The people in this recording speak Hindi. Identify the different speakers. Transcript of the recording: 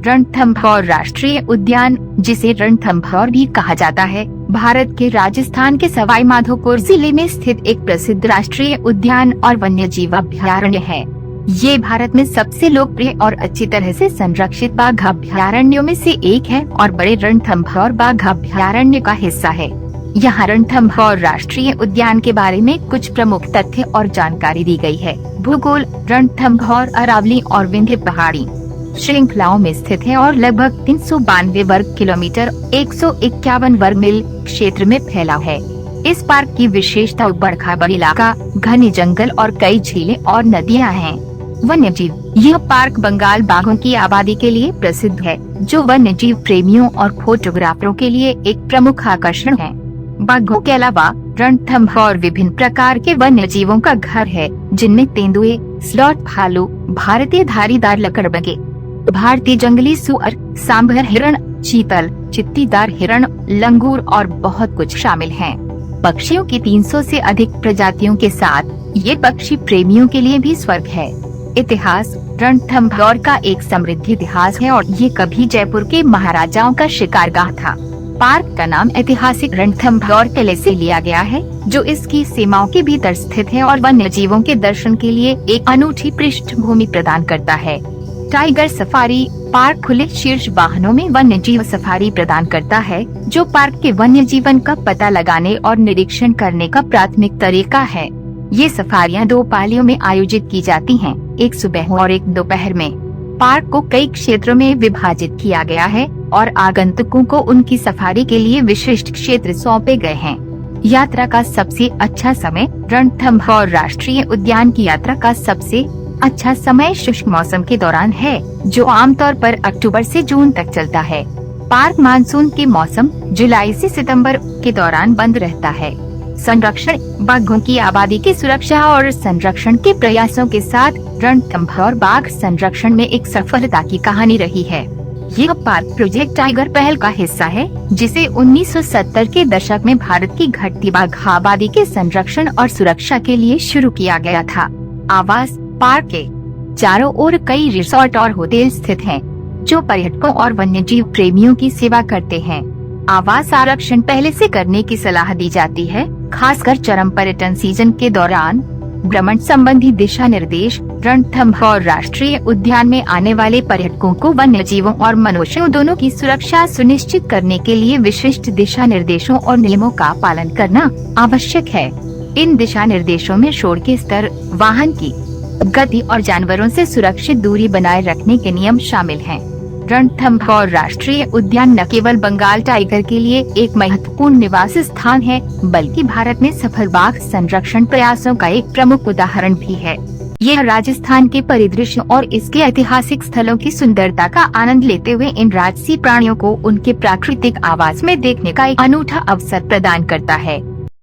Speaker 1: रणथंभौर राष्ट्रीय उद्यान, जिसे रणथंभौर भी कहा जाता है, भारत के राजस्थान के सवाई माधोपुर जिले में स्थित एक प्रसिद्ध राष्ट्रीय उद्यान और वन्यजीव अभयारण्य है। ये भारत में सबसे लोकप्रिय और अच्छी तरह से संरक्षित बाघ अभयारण्यों में से एक है और बड़े रणथंभौर बाघ अभयारण्य का हिस्सा है। यहाँ रणथंभौर राष्ट्रीय उद्यान के बारे में कुछ प्रमुख तथ्य और जानकारी दी गई है। भूगोल: रणथंभौर अरावली और विंध्य पहाड़ी श्रृंखलाओं में स्थित है और लगभग 392 वर्ग किलोमीटर 151 वर्ग मील क्षेत्र में फैला है। इस पार्क की विशेषता बड़ा इलाका, घने जंगल और कई झीलें और नदियां हैं। वन्यजीव: यह पार्क बंगाल बाघों की आबादी के लिए प्रसिद्ध है, जो वन्यजीव प्रेमियों और फोटोग्राफरों के लिए एक प्रमुख आकर्षण है। बाघों के अलावा रणथंभौर विभिन्न प्रकार के वन्यजीवों का घर है, जिनमें तेंदुए, स्लॉथ भालू, भारतीय धारीदार लकड़बगे, भारतीय जंगली सुअर, सांभर हिरण, चीतल, चित्तीदार हिरण, लंगूर और बहुत कुछ शामिल हैं। पक्षियों की 300 से अधिक प्रजातियों के साथ ये पक्षी प्रेमियों के लिए भी स्वर्ग है। इतिहास: रणथंभौर का एक समृद्ध इतिहास है और ये कभी जयपुर के महाराजाओं का शिकारगाह था। पार्क का नाम ऐतिहासिक रणथंभौर किले से लिया गया है, जो इसकी सीमाओं के भीतर स्थित है और वन्यजीवों के दर्शन के लिए एक अनूठी पृष्ठभूमि प्रदान करता है। टाइगर सफारी: पार्क खुले शीर्ष वाहनों में वन्यजीव सफारी प्रदान करता है, जो पार्क के वन्य जीवन का पता लगाने और निरीक्षण करने का प्राथमिक तरीका है। ये सफारियां 2 पालियों में आयोजित की जाती हैं, एक सुबह और एक दोपहर में। पार्क को कई क्षेत्रों में विभाजित किया गया है और आगंतुकों को उनकी सफारी के लिए विशिष्ट क्षेत्र सौंपे गए हैं। यात्रा का सबसे अच्छा समय: रणथंभौर राष्ट्रीय उद्यान की यात्रा का सबसे अच्छा समय शुष्क मौसम के दौरान है, जो आमतौर पर अक्टूबर से जून तक चलता है। पार्क मानसून के मौसम जुलाई से सितंबर के दौरान बंद रहता है। संरक्षण: बाघों की आबादी की सुरक्षा और संरक्षण के प्रयासों के साथ रणथंभौर बाघ संरक्षण में एक सफलता की कहानी रही है। यह पार्क प्रोजेक्ट टाइगर पहल का हिस्सा है, जिसे 1970 के दशक में भारत की घटती बाघ आबादी के संरक्षण और सुरक्षा के लिए शुरू किया गया था। आवास: पार्क के चारों ओर कई रिसोर्ट और होटल स्थित हैं, जो पर्यटकों और वन्यजीव प्रेमियों की सेवा करते हैं। आवास आरक्षण पहले से करने की सलाह दी जाती है, खासकर चरम पर्यटन सीजन के दौरान। भ्रमण संबंधी दिशा निर्देश: रणथंभौर राष्ट्रीय उद्यान में आने वाले पर्यटकों को वन्यजीवों और मनुष्यों दोनों की सुरक्षा सुनिश्चित करने के लिए विशिष्ट दिशा निर्देशों और नियमों का पालन करना आवश्यक है। इन दिशा निर्देशों में शोर के स्तर, वाहन की गति और जानवरों से सुरक्षित दूरी बनाए रखने के नियम शामिल हैं। रणथंभौर राष्ट्रीय उद्यान न केवल बंगाल टाइगर के लिए एक महत्वपूर्ण निवास स्थान है, बल्कि भारत में सफल बाघ संरक्षण प्रयासों का एक प्रमुख उदाहरण भी है। यह राजस्थान के परिदृश्य और इसके ऐतिहासिक स्थलों की सुंदरता का आनंद लेते हुए इन राजसी प्राणियों को उनके प्राकृतिक आवास में देखने का एक अनूठा अवसर प्रदान करता है।